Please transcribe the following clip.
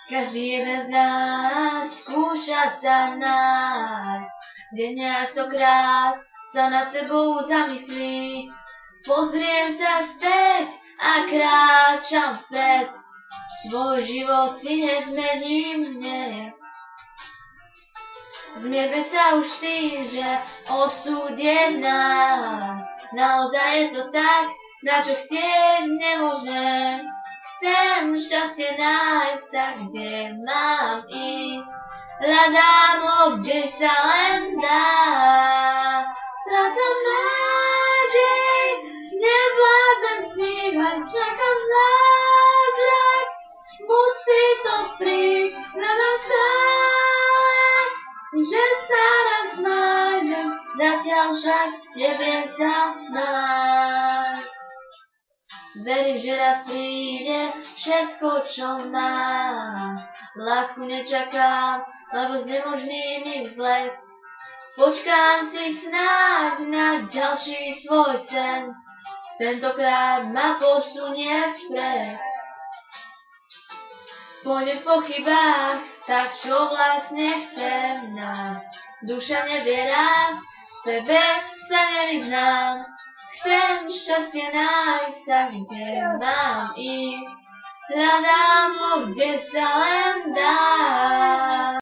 Každý jeden z nás skúša sa nájsť, denne až 100-krát sa nad sebou zamyslí. Pozriem sa späť a kráčam vpred, svoj život si nezmením hneď. Zmierme sa už tým, že osud je v nás, naozaj je to tak, na čo chcieť nemôžem. Chcem šťastie nájsť tak, kde mám ísť, hľadám ho, kde sa len dá. Strácam nádej, nevládzem snívať, čakám zázrak, musí to prísť, hľadám stále, že sa raz nájdem, zatiaľ však neviem sa nájsť. Verím, že raz príde všetko, čo mám. Lásku nečakám, lebo s nemožným vzlet. Počkám si snáď na ďalší svoj sen, tentokrát ma posunie vpred. Pôjdem v pochybách, tak čo vlastne chcem nás. Duša nevie rád, v sebe sa nevyznám. Chcem šťastie nájsť tak, kde mám ísť, hľadám ho, kde sa len dá.